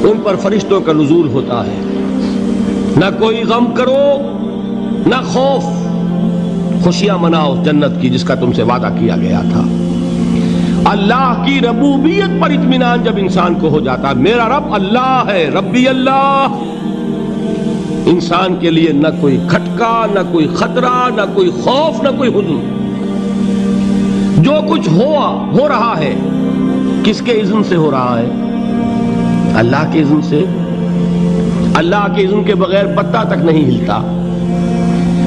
ان پر فرشتوں کا نزول ہوتا ہے. نہ کوئی غم کرو نہ خوف، خوشیاں مناؤ جنت کی جس کا تم سے وعدہ کیا گیا تھا. اللہ کی ربوبیت پر اطمینان جب انسان کو ہو جاتا ہے، میرا رب اللہ ہے، ربی اللہ، انسان کے لیے نہ کوئی کھٹکا، نہ کوئی خطرہ، نہ کوئی خوف، نہ کوئی حزن. جو کچھ ہو رہا ہے کس کے اذن سے ہو رہا ہے؟ اللہ کے اذن سے. اللہ کے اذن کے بغیر پتا تک نہیں ہلتا.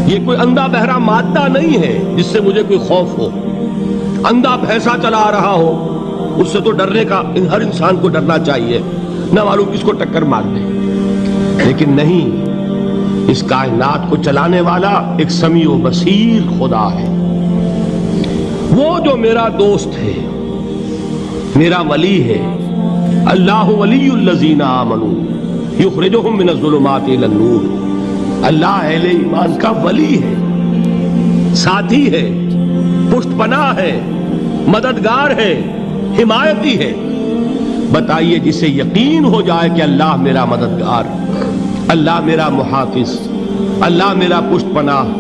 یہ کوئی اندھا بہرا مادہ نہیں ہے جس سے مجھے کوئی خوف ہو. اندھا بھینسا چلا آ رہا ہو اس سے تو ڈرنے کا ہر انسان کو ڈرنا چاہیے، نہ معلوم کس کو ٹکر مار دے. لیکن نہیں، اس کائنات کو چلانے والا ایک سمیع و بصیر خدا ہے. وہ جو میرا دوست ہے، میرا ولی ہے. اللہ ولی الذین آمنوا یخرجہم من الظلمات الی النور. اللہ اہل ایمان کا ولی ہے، ساتھی ہے، پشت پناہ ہے، مددگار ہے، حمایتی ہے. بتائیے جسے یقین ہو جائے کہ اللہ میرا مددگار، اللہ میرا محافظ، اللہ میرا پشت پناہ،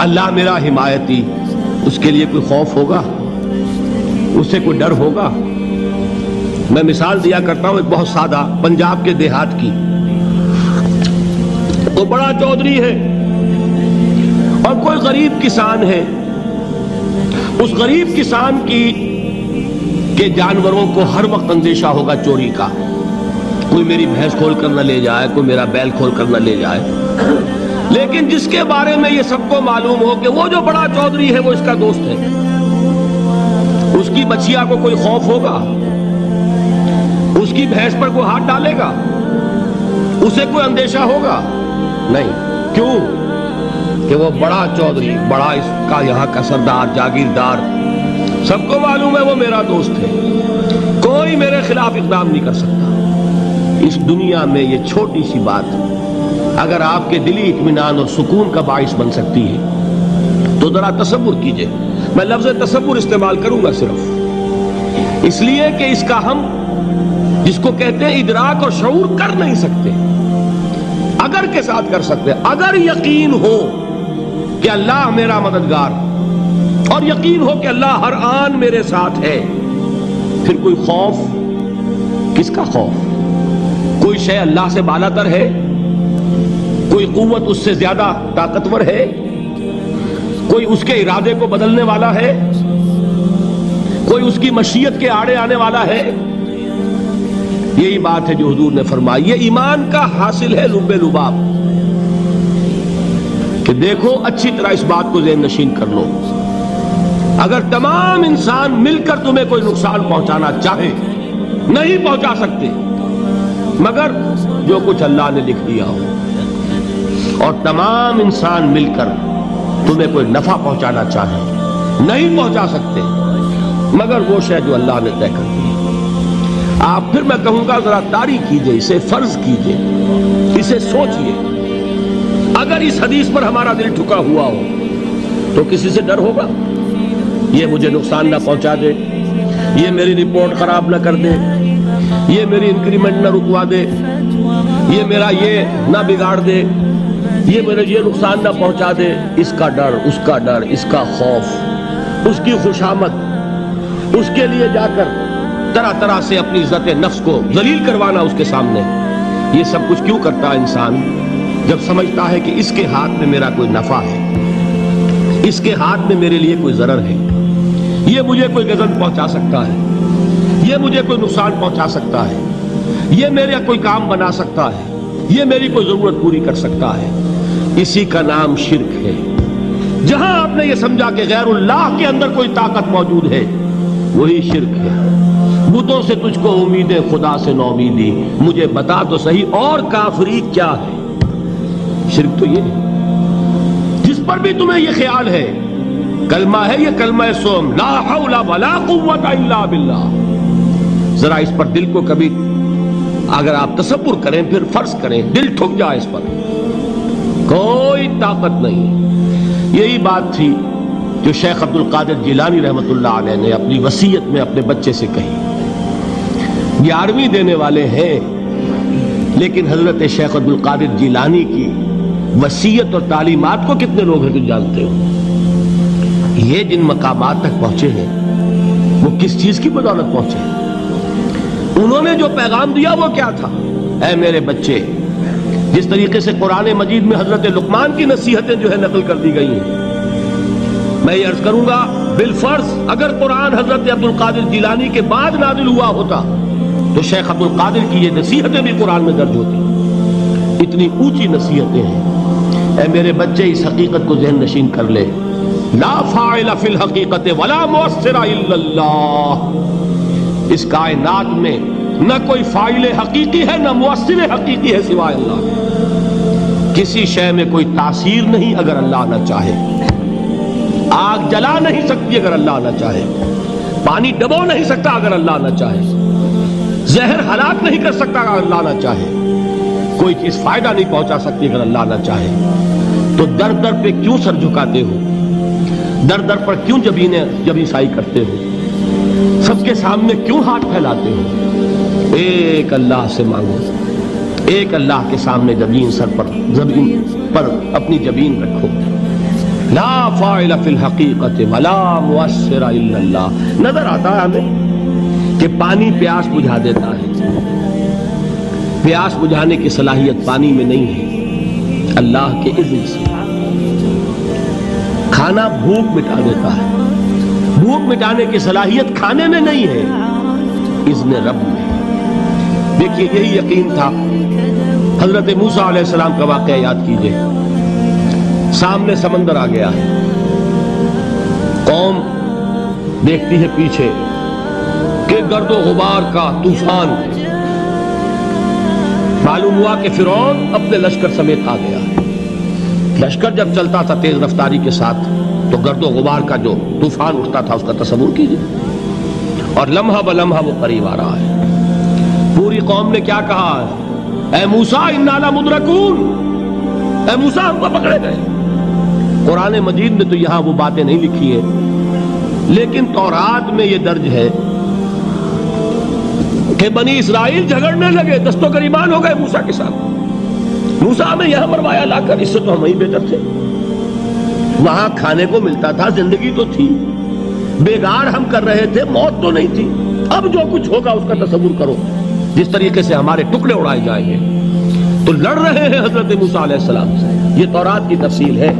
اللہ میرا حمایتی، اس کے لیے کوئی خوف ہوگا؟ اس سے کوئی ڈر ہوگا؟ میں مثال دیا کرتا ہوں ایک بہت سادہ پنجاب کے دیہات کی. وہ بڑا چودھری ہے اور کوئی غریب کسان ہے. اس غریب کسان کے جانوروں کو ہر وقت اندیشہ ہوگا چوری کا. کوئی میری بھینس کھول کر نہ لے جائے، کوئی میرا بیل کھول کر نہ لے جائے. لیکن جس کے بارے میں یہ سب کو معلوم ہو کہ وہ جو بڑا چودھری ہے وہ اس کا دوست ہے، اس کی بچیا کو کوئی خوف ہوگا؟ اس کی بھینس پر کوئی ہاتھ ڈالے گا؟ اسے کوئی اندیشہ ہوگا؟ نہیں. کیوں؟ کہ وہ بڑا چودھری، بڑا اس کا یہاں کا سردار، جاگیردار، سب کو معلوم ہے وہ میرا دوست ہے، کوئی میرے خلاف اقدام نہیں کر سکتا. اس دنیا میں یہ چھوٹی سی بات اگر آپ کے دلی اطمینان اور سکون کا باعث بن سکتی ہے تو ذرا تصور کیجئے. میں لفظ تصور استعمال کروں گا صرف اس لیے کہ اس کا ہم جس کو کہتے ہیں ادراک اور شعور کر نہیں سکتے. اگر کے ساتھ کر سکتے، اگر یقین ہو کہ اللہ میرا مددگار اور یقین ہو کہ اللہ ہر آن میرے ساتھ ہے، پھر کوئی خوف؟ کس کا خوف؟ کوئی شے اللہ سے بالا تر ہے؟ کوئی قوت اس سے زیادہ طاقتور ہے؟ کوئی اس کے ارادے کو بدلنے والا ہے؟ کوئی اس کی مشیت کے آڑے آنے والا ہے؟ یہی بات ہے جو حضور نے فرمائی. یہ ایمان کا حاصل ہے لب لباب کہ دیکھو اچھی طرح اس بات کو ذہن نشین کر لو. اگر تمام انسان مل کر تمہیں کوئی نقصان پہنچانا چاہے نہیں پہنچا سکتے مگر جو کچھ اللہ نے لکھ دیا ہو، اور تمام انسان مل کر تمہیں کوئی نفع پہنچانا چاہے نہیں پہنچا سکتے مگر وہ شے جو اللہ نے طے کر دی. آپ پھر میں کہوں گا ذرا طاری کیجئے، اسے فرض کیجئے، اسے سوچئے. اگر اس حدیث پر ہمارا دل ٹھکا ہوا ہو تو کسی سے ڈر ہوگا؟ یہ مجھے نقصان نہ پہنچا دے، یہ میری رپورٹ خراب نہ کر دے، یہ میری انکریمنٹ نہ رکوا دے، یہ میرا یہ نہ بگاڑ دے، یہ میرے یہ نقصان نہ پہنچا دے. اس کا ڈر، اس کا ڈر، اس کا خوف، اس کی خوشامد، اس کے لیے جا کر طرح طرح سے اپنی عزت نفس کو ذلیل کروانا اس کے سامنے. یہ سب کچھ کیوں کرتا ہے انسان؟ جب سمجھتا ہے کہ اس کے ہاتھ میں میرا کوئی نفع ہے، اس کے ہاتھ میں میرے لیے کوئی ضرر ہے، یہ مجھے کوئی غضب پہنچا سکتا ہے، یہ مجھے کوئی نقصان پہنچا سکتا ہے، یہ میرا کوئی کام بنا سکتا ہے، یہ میری کوئی ضرورت پوری کر سکتا ہے. اسی کا نام شرک ہے. جہاں آپ نے یہ سمجھا کہ غیر اللہ کے اندر کوئی طاقت موجود ہے وہی شرک ہے. بتوں سے تجھ کو امیدیں، خدا سے نومیدی، مجھے بتا تو صحیح اور کافری کیا ہے. شرک تو یہ ہے جس پر بھی تمہیں یہ خیال ہے. کلمہ ہے یہ کلمہ سوم، لا حول ولا قوت الا باللہ. ذرا اس پر دل کو کبھی اگر آپ تصور کریں، پھر فرض کریں، دل ٹھک جائے اس پر، کوئی طاقت نہیں. یہی بات تھی جو شیخ عبد القادر جیلانی رحمۃ اللہ علیہ نے اپنی وصیت میں اپنے بچے سے کہی. 11ویں دینے والے ہیں لیکن حضرت شیخ عبد القادر جیلانی کی وصیت اور تعلیمات کو کتنے لوگ ہیں تم جانتے ہو؟ یہ جن مقامات تک پہنچے ہیں وہ کس چیز کی بدولت پہنچے ہیں؟ انہوں نے جو پیغام دیا وہ کیا تھا؟ اے میرے بچے، جس طریقے سے قرآن مجید میں حضرت لقمان کی نصیحتیں جو ہے نقل کر دی گئی ہیں، میں یہ عرض کروں گا بالفرض اگر قرآن حضرت عبد القادر جیلانی کے بعد نازل ہوا ہوتا تو شیخ عبد القادر کی یہ نصیحتیں بھی قرآن میں درج ہوتی۔ اتنی اونچی نصیحتیں ہیں۔ اے میرے بچے، اس حقیقت کو ذہن نشین کر لے، لا فاعل فی الحقیقت ولا مؤثر الا اللہ۔ اس کائنات میں نہ کوئی فاعل حقیقی ہے نہ مؤثر حقیقی ہے سوائے اللہ۔ کسی شے میں کوئی تاثیر نہیں اگر اللہ نہ چاہے۔ آگ جلا نہیں سکتی اگر اللہ نہ چاہے، پانی ڈبو نہیں سکتا اگر اللہ نہ چاہے، زہر ہلاک نہیں کر سکتا اگر اللہ نہ چاہے، کوئی چیز فائدہ نہیں پہنچا سکتی اگر اللہ نہ چاہے۔ تو در در پہ کیوں سر جھکاتے ہو؟ در در پر کیوں جبیں سائی کرتے ہو؟ سب کے سامنے کیوں ہاتھ پھیلاتے ہو؟ ایک اللہ سے مانگو، ایک اللہ کے سامنے زمین پر اپنی جبین رکھو۔ لا فاعل فی الحقیقت ولا مؤثر الا اللہ۔ نظر آتا ہے ہمیں کہ پانی پیاس بجھا دیتا ہے، پیاس بجھانے کی صلاحیت پانی میں نہیں ہے، اللہ کے اذن سے۔ کھانا بھوک مٹا دیتا ہے، بھوک مٹانے کی صلاحیت کھانے میں نہیں ہے، اذن رب میں۔ دیکھیے یہی یقین تھا۔ حضرت موسیٰ علیہ السلام کا واقعہ یاد کیجئے۔ سامنے سمندر آ گیا ہے، قوم دیکھتی ہے پیچھے کہ گرد و غبار کا طوفان۔ معلوم ہوا کہ فرعون اپنے لشکر سمیت آ گیا۔ لشکر جب چلتا تھا تیز رفتاری کے ساتھ تو گرد و غبار کا جو طوفان اٹھتا تھا اس کا تصور کیجیے، اور لمحہ بلمحہ وہ قریب آ رہا ہے۔ پوری قوم نے کیا کہا؟ اے موسیٰ انا لمدرکون، اے موسیٰ ہم کو پکڑے گئے۔ قرآن مجید میں تو یہاں وہ باتیں نہیں لکھی ہیں، لیکن تورات میں یہ درج ہے کہ بنی اسرائیل جھگڑنے لگے، دست و گریبان ہو گئے موسیٰ کے ساتھ۔ موسیٰ ہمیں یہاں مروایا لا کر، اس سے تو ہم ہی بہتر تھے، وہاں کھانے کو ملتا تھا، زندگی تو تھی، بیگار ہم کر رہے تھے، موت تو نہیں تھی۔ اب جو کچھ ہوگا اس کا تصور کرو، جس طریقے سے ہمارے ٹکڑے اڑائے جائیں گے۔ تو لڑ رہے ہیں حضرت موسیٰ علیہ السلام سے۔ یہ تورات کی تفصیل ہے۔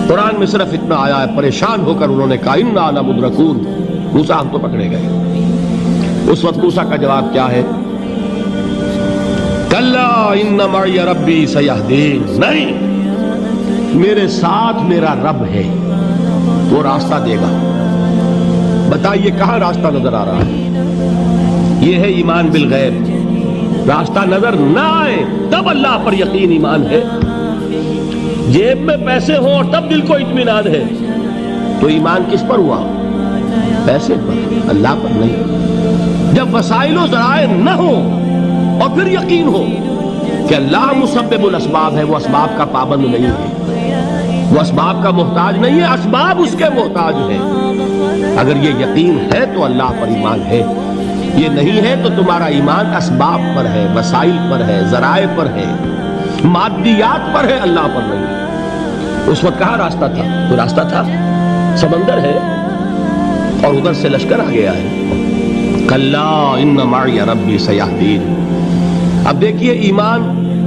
قرآن میں صرف اتنا آیا ہے، پریشان ہو کر انہوں نے کہا انا لمدرکون، موسیٰ ہم تو پکڑے گئے۔ اس وقت موسیٰ کا جواب کیا ہے؟ کلا ان معی ربی سیہدین، نہیں، میرے ساتھ میرا رب ہے، وہ راستہ دے گا۔ بتائیے کہاں راستہ نظر آ رہا ہے؟ یہ ہے ایمان بالغیب۔ راستہ نظر نہ آئے تب اللہ پر یقین ایمان ہے۔ جیب میں پیسے ہوں اور تب دل کو اطمینان ہے تو ایمان کس پر ہوا؟ پیسے پر، اللہ پر نہیں۔ جب وسائل و ذرائع نہ ہو اور پھر یقین ہو کہ اللہ مسبب الاسباب ہے، وہ اسباب کا پابند نہیں ہے، وہ اسباب کا محتاج نہیں ہے، اسباب اس کے محتاج ہیں۔ اگر یہ یقین ہے تو اللہ پر ایمان ہے، یہ نہیں ہے تو تمہارا ایمان اسباب پر ہے، وسائل پر ہے، ذرائع پر ہے، مادیات پر ہے، اللہ پر نہیں۔ اس وقت کہاں راستہ تھا؟ کوئی راستہ تھا؟ سمندر ہے اور ادھر سے لشکر آ گیا ہے۔ کلا ان معی ربی سیہدین۔ اب دیکھیے ایمان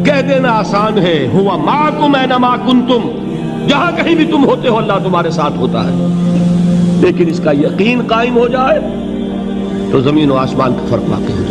کہہ دینا آسان ہے، ہوا معکم اینما کنتم، جہاں کہیں بھی تم ہوتے ہو اللہ تمہارے ساتھ ہوتا ہے، لیکن اس کا یقین قائم ہو جائے تو زمین و آسمان کا فرق واقع ہو جائے۔